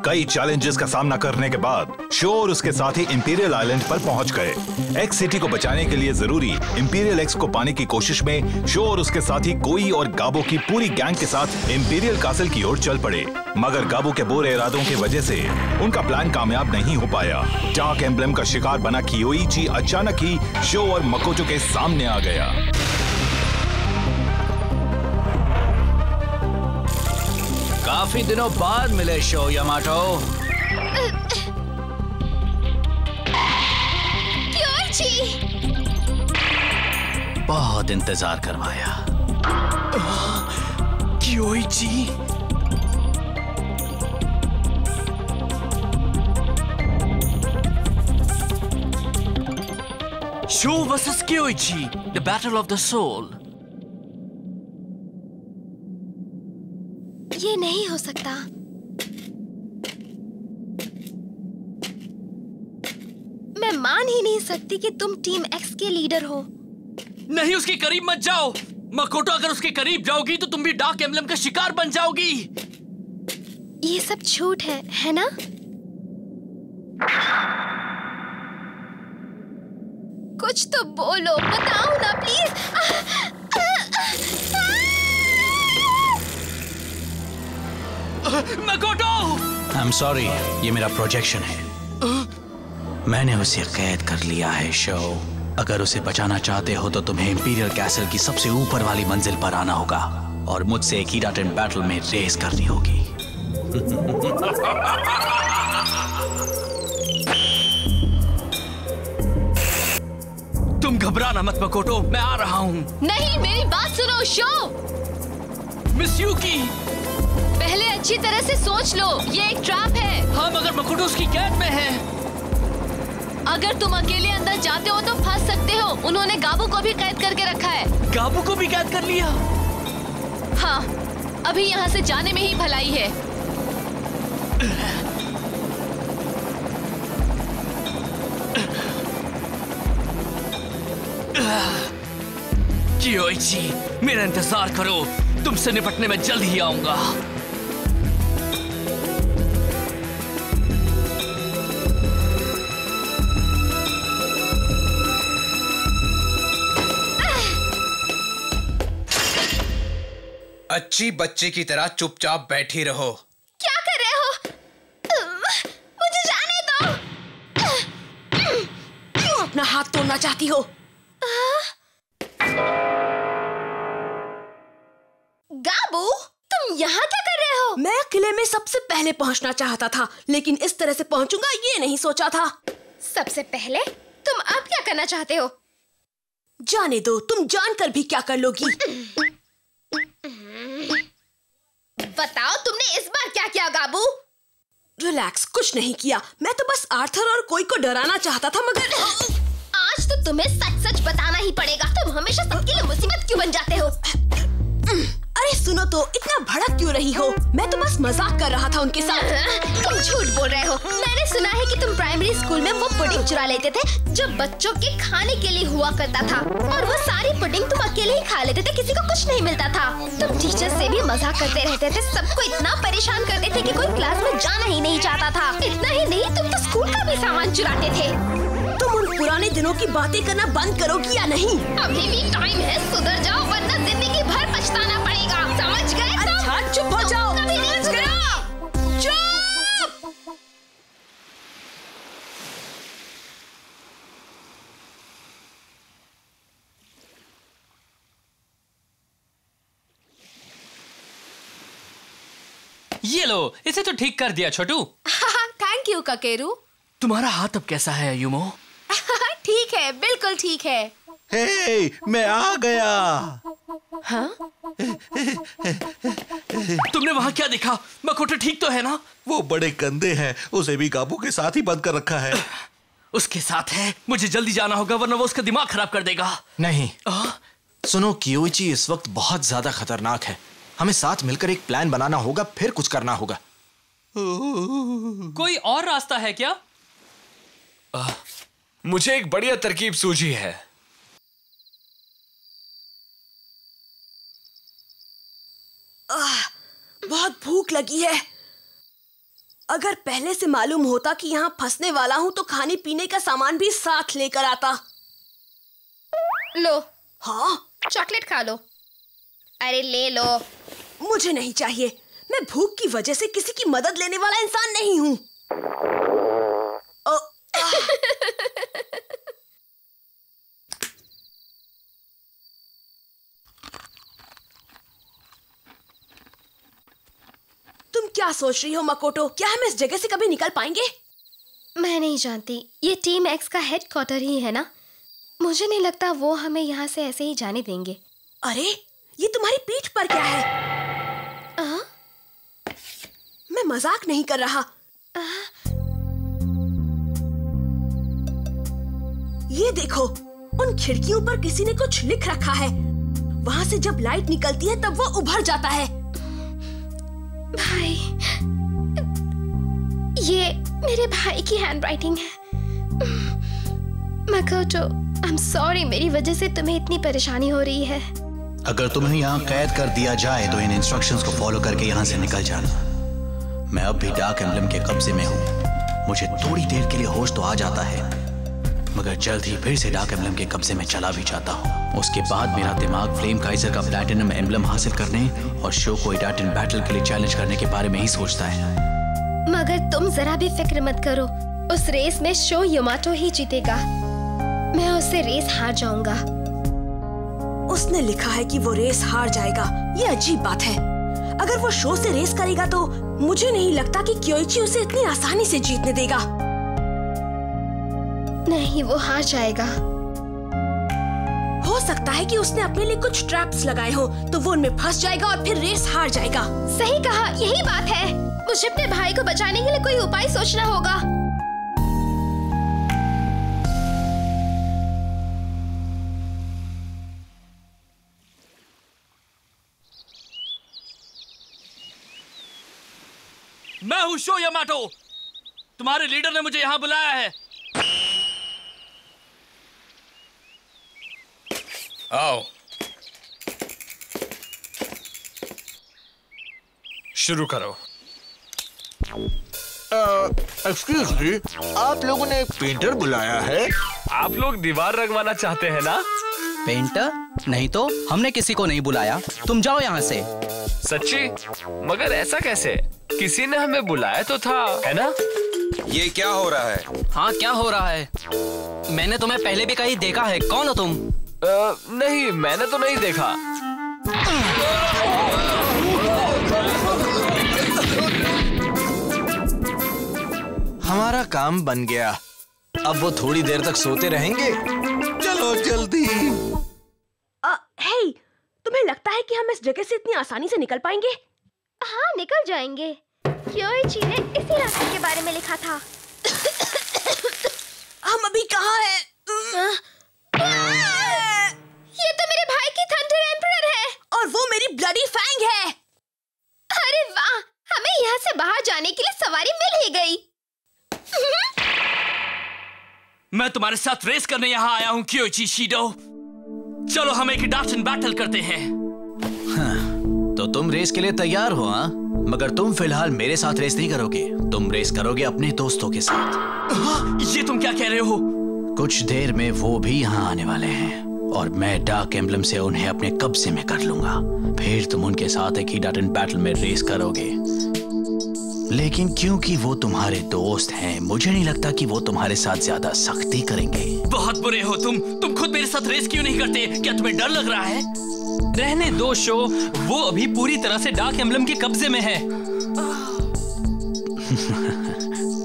कई चैलेंजेस का सामना करने के बाद शो और उसके साथी इंपीरियल आइलैंड पर पहुंच गए। एक्स सिटी को बचाने के लिए जरूरी इंपीरियल एक्स को पाने की कोशिश में शो और उसके साथी कोई और गाबो की पूरी गैंग के साथ इंपीरियल कासल की ओर चल पड़े, मगर गाबो के बुरे इरादों की वजह से उनका प्लान कामयाब नहीं हो पाया। डार्क एम्ब्लेम का शिकार बना कियोइची अचानक ही शो और मकोटो के सामने आ गया। काफी दिनों बाद मिले शो यामाटो। कियोइची! बहुत इंतजार करवाया। Kiyoichi! Sho versus Kiyoichi, the battle of the soul. ये नहीं हो सकता। मैं मान ही नहीं सकती कि तुम टीम एक्स के लीडर हो। नहीं, उसके करीब मत जाओ। मकोटो, अगर उसके करीब जाओगी तो तुम भी डार्क एम्ब्लेम का शिकार बन जाओगी। ये सब झूठ है ना? कुछ तो बोलो, बताओ ना प्लीज। मकोटो! आई एम सॉरी, ये मेरा प्रोजेक्शन है। मैंने उसे कैद कर लिया है शो। अगर उसे बचाना चाहते हो तो तुम्हें इंपीरियल कैसल की सबसे ऊपर वाली मंजिल पर आना होगा और मुझसे एक हीराटेन बैटल में रेस करनी होगी। तुम घबराना मत मकोटो, मैं आ रहा हूँ। नहीं, मेरी बात सुनो शो। मिस यूकी! पहले अच्छी तरह से सोच लो, ये एक ट्रैप है। हाँ, मगर मकोटो उसकी कैद में है। अगर तुम अकेले अंदर जाते हो तो फंस सकते हो। उन्होंने गाबू को भी कैद करके रखा है। गाबू को भी कैद कर लिया? हाँ, अभी यहाँ से जाने में ही भलाई है। कियोइची, मेरा इंतजार करो, तुमसे निपटने में जल्द ही आऊंगा। अच्छी बच्ची की तरह चुपचाप बैठी रहो। क्या कर रहे हो? मुझे जाने दो। क्यों अपना हाथ तोड़ना चाहती हो? गाबू, तुम यहाँ क्या कर रहे हो? मैं किले में सबसे पहले पहुँचना चाहता था, लेकिन इस तरह से पहुँचूंगा ये नहीं सोचा था। सबसे पहले? तुम अब क्या करना चाहते हो? जाने दो, तुम जानकर भी क्या कर लोगी? बताओ, तुमने इस बार क्या किया गाबू? रिलैक्स, कुछ नहीं किया। मैं तो बस आर्थर और कोई को डराना चाहता था, मगर आज तो तुम्हें सच सच बताना ही पड़ेगा। तुम हमेशा सबके लिए मुसीबत क्यों बन जाते हो? अरे सुनो तो, इतना भड़क क्यों रही हो? मैं तो बस मजाक कर रहा था उनके साथ। तुम झूठ बोल रहे हो। मैंने सुना है कि तुम प्राइमरी स्कूल में वो पुडिंग चुरा लेते थे जो बच्चों के खाने के लिए हुआ करता था, और वो सारी पुडिंग तुम अकेले ही खा लेते थे, किसी को कुछ नहीं मिलता था। तुम टीचर से भी मजाक करते रहते थे, सबको इतना परेशान करते थे कि कोई क्लास में जाना ही नहीं चाहता था। इतना ही नहीं, तुम तो स्कूल का भी सामान चुराते थे। तुम उन पुराने दिनों की बातें करना बंद करोगी या नहीं? अभी भी टाइम है, सुधर जाओ वरना जिंदगी भर पछताना पड़ेगा। समझ गए? अच्छा, चुप हो जाओ। चुप! ये लो, इसे तो ठीक कर दिया छोटू। Thank you काकेरू। तुम्हारा हाथ अब कैसा है युमो? ठीक है, बिल्कुल ठीक है। हे, मैं आ गया। हाँ? तुमने वहाँ क्या देखा? मकोटो ठीक तो है ना? वो बड़े गंदे हैं, उसे भी काबू के साथ ही बंद कर रखा है। उसके साथ है, मुझे जल्दी जाना होगा वरना वो उसका दिमाग खराब कर देगा। नहीं, सुनो, कियोइची इस वक्त बहुत ज्यादा खतरनाक है। हमें साथ मिलकर एक प्लान बनाना होगा, फिर कुछ करना होगा। कोई और रास्ता है क्या? मुझे एक बढ़िया तरकीब सूझी है। बहुत भूख लगी है। अगर पहले से मालूम होता कि यहाँ फंसने वाला हूँ तो खाने पीने का सामान भी साथ लेकर आता। लो। हाँ? चॉकलेट खा लो। अरे ले लो। मुझे नहीं चाहिए। मैं भूख की वजह से किसी की मदद लेने वाला इंसान नहीं हूँ। तुम क्या सोच रही हो मकोटो? क्या हम इस जगह से कभी निकल पाएंगे? मैं नहीं जानती। ये टीम एक्स का हेडक्वार्टर ही है ना? मुझे नहीं लगता वो हमें यहाँ से ऐसे ही जाने देंगे। अरे ये तुम्हारी पीठ पर क्या है? मैं मजाक नहीं कर रहा। ये देखो, उन खिड़कियों पर किसी ने कुछ लिख रखा है। वहां से जब लाइट निकलती है तब वो उभर जाता है। भाई, ये मेरे भाई की हैंडराइटिंग है। मकोटो, आई एम सॉरी, मेरी वजह से तुम्हें इतनी परेशानी हो रही है। अगर तुम्हें यहाँ कैद कर दिया जाए तो इन इंस्ट्रक्शंस को फॉलो करके यहाँ से निकल जाना। मैं अब भी डार्क एम्बलम के कब्जे में हूँ। मुझे थोड़ी देर के लिए होश तो आ जाता है, मगर जल्द ही फिर से डार्क एम्बलम के कब्जे में चला भी जाता हूँ। उसके बाद मेरा दिमाग फ्लेम काइजर का प्लैटिनम एम्बलम हासिल करने और शो को इडाटन बैटल के लिए चैलेंज करने के बारे में ही सोचता है। मगर तुम जरा भी फिक्र मत करो, उस रेस में शो यमाटो ही जीतेगा। मैं उससे रेस हार जाऊंगा। उसने लिखा है कि वो रेस हार जाएगा। ये अजीब बात है। अगर वो शो से रेस करेगा तो मुझे नहीं लगता कि क्योइची उसे इतनी आसानी से जीतने देगा। नहीं, वो हार जाएगा। हो सकता है कि उसने अपने लिए कुछ ट्रैप्स लगाए हो, तो वो उनमें फंस जाएगा और फिर रेस हार जाएगा। सही कहा, यही बात है। मुझे अपने भाई को बचाने के लिए कोई उपाय सोचना होगा। मैं हूँ शो यमाटो। तुम्हारे लीडर ने मुझे यहाँ बुलाया है। आओ, शुरू करो। एक्सक्यूज मी, आप लोगों ने एक पेंटर बुलाया है? आप लोग दीवार रंगवाना चाहते हैं ना? पेंटर? नहीं तो, हमने किसी को नहीं बुलाया। तुम जाओ यहाँ से। सच्ची? मगर ऐसा कैसे? किसी ने हमें बुलाया तो था, है ना? ये क्या हो रहा है? हाँ, क्या हो रहा है? मैंने तुम्हें पहले भी कहीं देखा है। कौन हो तुम? नहीं, मैंने तो नहीं देखा। हमारा काम बन गया। अब वो थोड़ी देर तक सोते रहेंगे। चलो जल्दी। हे, तुम्हें लगता है कि हम इस जगह से इतनी आसानी से निकल पाएंगे? हाँ, निकल जाएंगे। क्योइची ने इसी रास्ते के बारे में लिखा था। हम अभी कहाँ हैं? ये तो मेरे भाई की थंडर एम्परर है। और वो मेरी ब्लडी फैंग है। अरे वाह, हमें यहाँ से बाहर जाने के लिए सवारी मिल ही गई। मैं तुम्हारे साथ रेस करने यहाँ आया हूँ क्योइची शिडो। चलो हम एक इडाटन बैटल करते हैं। हाँ, तो तुम रेस के लिए तैयार हो? हाँ, मगर तुम फिलहाल मेरे साथ रेस नहीं करोगे। तुम रेस करोगे अपने दोस्तों के साथ। ये तुम क्या कह रहे हो? कुछ देर में वो भी यहाँ आने वाले हैं और मैं डार्क एम्बलम से उन्हें अपने कब्जे में कर लूंगा। फिर तुम उनके साथ एक इडाटन बैटल में रेस करोगे। लेकिन क्योंकि वो तुम्हारे दोस्त हैं, मुझे नहीं लगता कि वो तुम्हारे साथ ज्यादा सख्ती करेंगे। बहुत बुरे हो तुम खुद मेरे साथ रेस क्यों नहीं करते? क्या तुम्हें डर लग रहा है? रहने दो शो, वो अभी पूरी तरह से डार्क एम्बलम के कब्जे में है।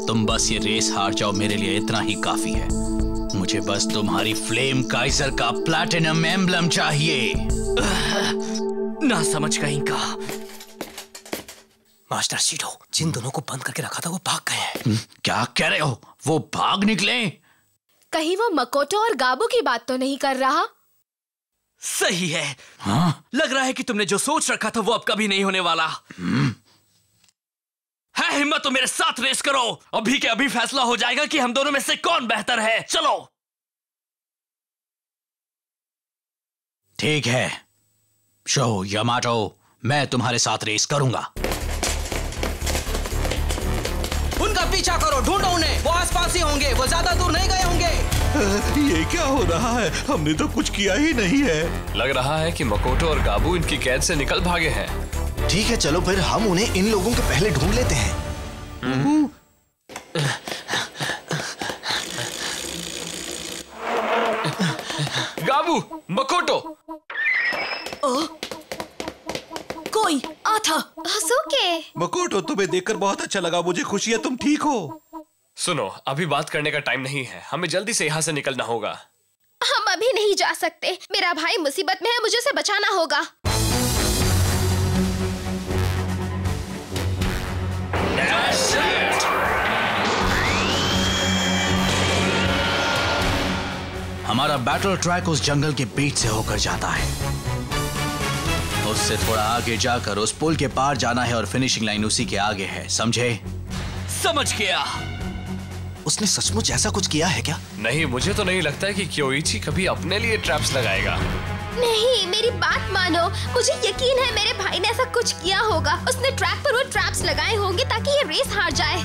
तुम बस ये रेस हार जाओ, मेरे लिए इतना ही काफी है। मुझे बस तुम्हारी फ्लेम काइजर का प्लैटिनम एम्बलम चाहिए। ना समझ कहीं का। मास्टर शीडो, जिन दोनों को बंद करके रखा था वो भाग गए हैं। क्या कह रहे हो? वो भाग निकले? कहीं वो मकोटो और गाबू की बात तो नहीं कर रहा? सही है। हाँ? लग रहा है कि तुमने जो सोच रखा था वो अब कभी नहीं होने वाला। है हिम्मत तो मेरे साथ रेस करो। अभी के अभी फैसला हो जाएगा कि हम दोनों में से कौन बेहतर है। चलो। ठीक है शो यमाटो, मैं तुम्हारे साथ रेस करूंगा। ही होंगे, वो ज्यादा दूर नहीं गए होंगे। ये क्या हो रहा है? हमने तो कुछ किया ही नहीं है। लग रहा है कि मकोटो और गाबू इनकी कैद से निकल भागे हैं। ठीक है, चलो फिर हम उन्हें इन लोगों के पहले ढूंढ लेते हैं। गाबू, मकोटो। कोई आ था। हसुके। मकोटो, तुम्हें देखकर बहुत अच्छा लगा। मुझे खुशी है तुम ठीक हो। सुनो, अभी बात करने का टाइम नहीं है, हमें जल्दी से यहाँ से निकलना होगा। हम अभी नहीं जा सकते, मेरा भाई मुसीबत में है, मुझे उसे बचाना होगा। हमारा बैटल ट्रैक उस जंगल के बीच से होकर जाता है। उससे थोड़ा आगे जाकर उस पुल के पार जाना है और फिनिशिंग लाइन उसी के आगे है, समझे? समझ गया। उसने सचमुच ऐसा कुछ किया है क्या? नहीं, मुझे तो नहीं लगता है कि क्योइची कभी अपने लिए ट्रैप्स लगाएगा। नहीं, मेरी बात मानो, मुझे यकीन है मेरे भाई ने ऐसा कुछ किया होगा। उसने ट्रैक पर वो ट्रैप्स लगाए होंगे ताकि ये रेस हार जाए।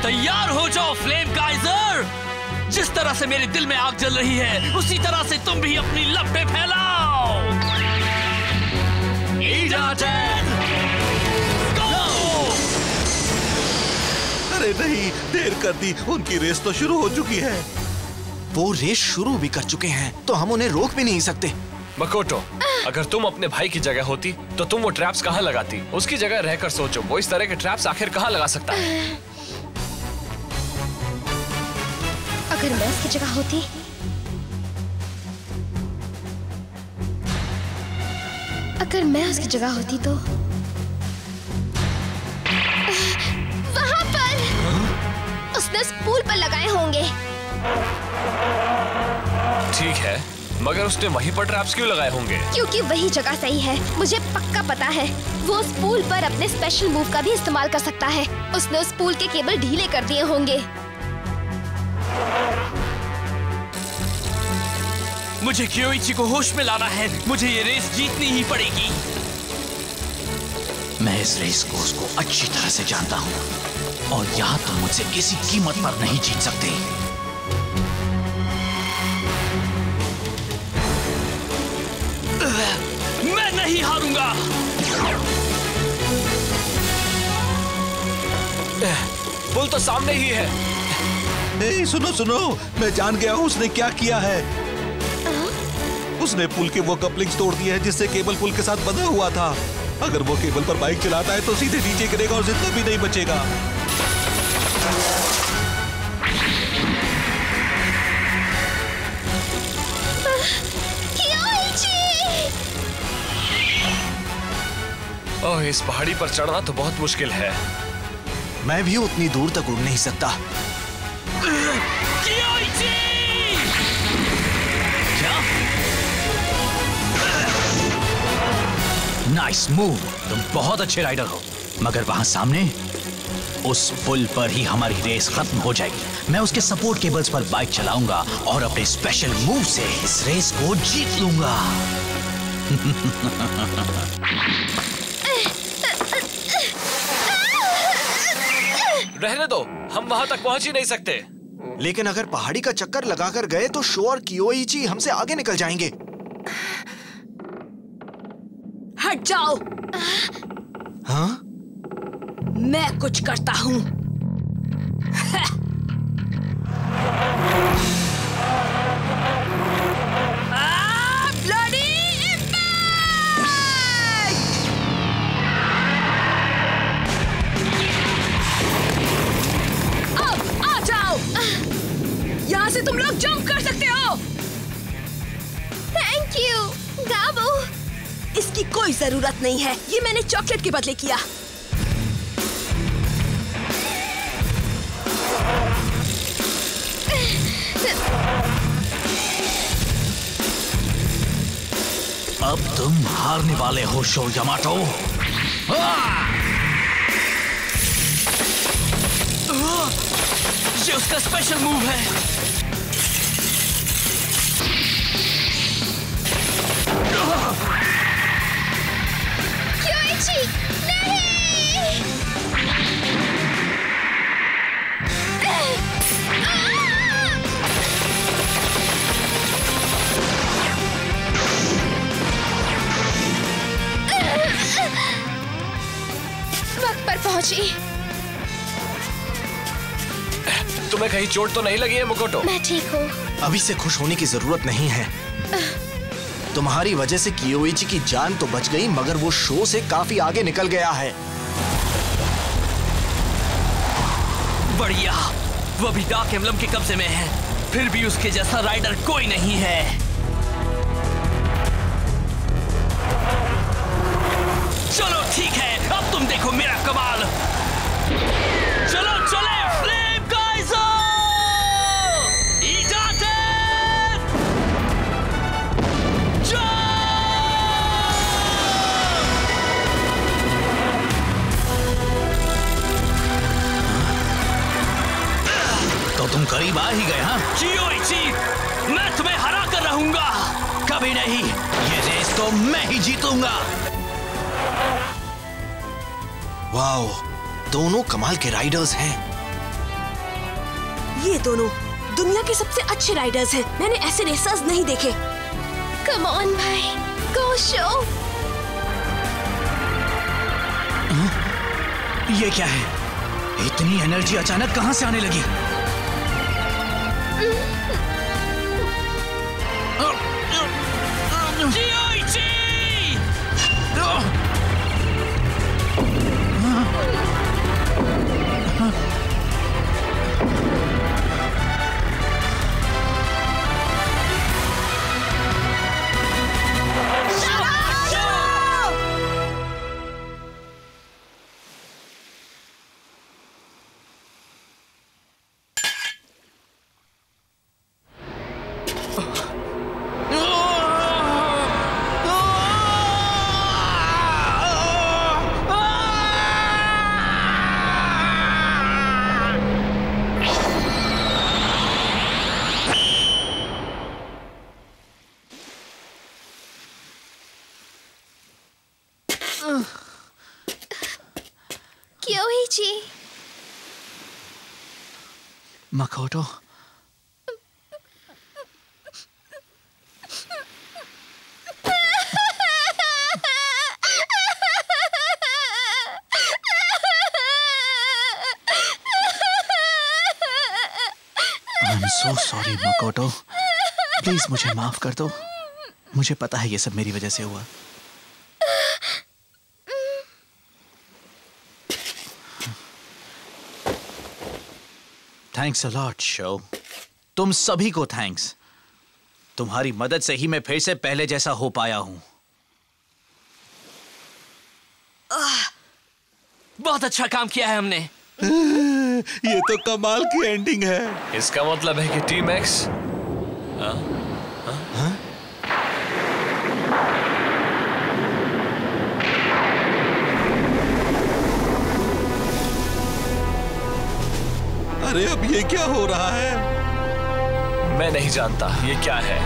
तैयार हो जाओ फ्लेम काइजर। जिस तरह से मेरे दिल में आग जल रही है, उसी तरह से तुम भी अपनी लपटें फैलाओ। अरे नहीं, देर कर दी। उनकी रेस तो शुरू हो चुकी है। वो रेस शुरू भी कर चुके हैं, तो हम उन्हें रोक भी नहीं सकते। मकोटो, अगर तुम अपने भाई की जगह होती तो तुम वो ट्रैप्स कहाँ लगाती? उसकी जगह रहकर सोचो, वो इस तरह के ट्रैप्स आखिर कहाँ लगा सकता है? अगर मैं उसकी जगह होती, तो वहाँ पर उसने उस पुल पर लगाए होंगे। ठीक है, मगर उसने वहीं पर ट्रैप्स क्यों लगाए होंगे? क्योंकि वही जगह सही है। मुझे पक्का पता है वो उस पुल पर अपने स्पेशल मूव का भी इस्तेमाल कर सकता है। उसने उस पुल के केबल ढीले कर दिए होंगे। मुझे क्योइची को होश में लाना है। मुझे ये रेस जीतनी ही पड़ेगी। मैं इस रेस को उसको अच्छी तरह से जानता हूँ और यहाँ तुम मुझसे किसी कीमत पर नहीं जीत सकते। मैं नहीं हारूंगा। पुल तो सामने ही है। नहीं, सुनो सुनो, मैं जान गया हूँ उसने क्या किया है। उसने पुल के वो कपलिंग्स तोड़ दिए हैं जिससे केबल पुल के साथ बंधा हुआ था। अगर वो केबल पर बाइक चलाता है तो सीधे नीचे गिरेगा और जिंदा भी नहीं बचेगा। ओह, इस पहाड़ी पर चढ़ना तो बहुत मुश्किल है। मैं भी उतनी दूर तक उड़ नहीं सकता। नाइस मूव, तुम बहुत अच्छे राइडर हो। मगर वहां सामने उस पुल पर ही हमारी रेस खत्म हो जाएगी। मैं उसके सपोर्ट केबल्स पर बाइक चलाऊंगा और अपने स्पेशल मूव से इस रेस को जीत लूंगा। रहने दो, हम वहां तक पहुंच ही नहीं सकते। लेकिन अगर पहाड़ी का चक्कर लगाकर गए तो शो और कियोइची हमसे आगे निकल जाएंगे। हट जाओ। हाँ? मैं कुछ करता हूँ। Bloody impact! अब आ जाओ। यहाँ से तुम लोग जंप कर सकते हो। Thank you Gabu. इसकी कोई जरूरत नहीं है, ये मैंने चॉकलेट के बदले किया। अब तुम हारने वाले हो शो यामाटो। ये उसका स्पेशल मूव है। क्योइची, नहीं! तुम्हें कहीं चोट तो नहीं लगी है मकोटो? मैं ठीक हूँ। अभी से खुश होने की जरूरत नहीं है। तुम्हारी वजह से कियोइची की जान तो बच गई, मगर वो शो से काफी आगे निकल गया है। बढ़िया, वो भी डार्क एम्बलम के कब्जे में है, फिर भी उसके जैसा राइडर कोई नहीं है। चलो ठीक है, अब तुम देखो मेरा कमाल। चलो चले फ्लेम गाइजर, इजाते तो तुम करीब आ ही गए। हाँ कियोइची, मैं तुम्हें हरा कर रहूंगा। कभी नहीं, ये रेस तो मैं ही जीतूंगा। वाओ, दोनों कमाल के राइडर्स हैं। ये दोनों दुनिया के सबसे अच्छे राइडर्स हैं। मैंने ऐसे रेसर्स नहीं देखे। कम ऑन भाई, गो शो। ये क्या है? इतनी एनर्जी अचानक कहां से आने लगी? कियोइची! कियोइची, मकोटो, I'm so sorry मकोटो, प्लीज मुझे माफ कर दो। मुझे पता है ये सब मेरी वजह से हुआ। Thanks a lot show. तुम सभी को थैंक्स। तुम्हारी मदद से ही मैं फिर से पहले जैसा हो पाया हूं। बहुत अच्छा काम किया है हमने। ये तो कमाल की एंडिंग है। इसका मतलब है कि टीम एक्स अरे अब ये क्या हो रहा है? मैं नहीं जानता ये क्या है।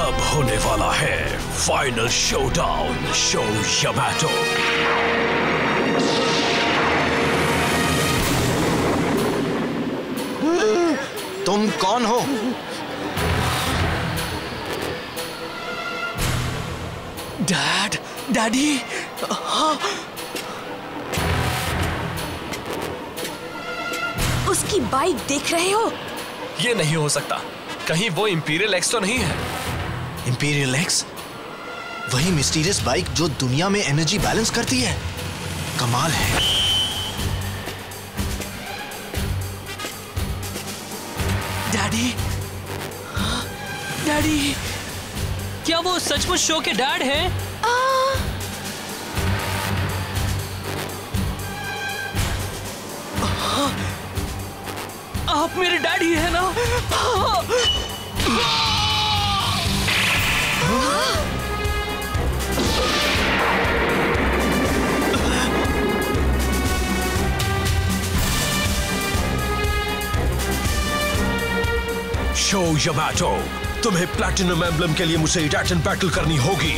अब होने वाला है फाइनल शोडाउन, शो यामाटो। तुम कौन हो? डैड, डैडी, उसकी बाइक देख रहे हो? ये नहीं हो सकता। कहीं वो इंपीरियल एक्स तो नहीं है? Imperial x? वही मिस्टीरियस बाइक जो दुनिया में एनर्जी बैलेंस करती है। कमाल है। डैडी, डैडी, क्या वो सचमुच शो के डैड हैं? आप मेरे डैडी हैं ना? शो यामाटो, तुम्हें प्लैटिनम एम्बलम के लिए मुझसे टाइटन बैटल करनी होगी।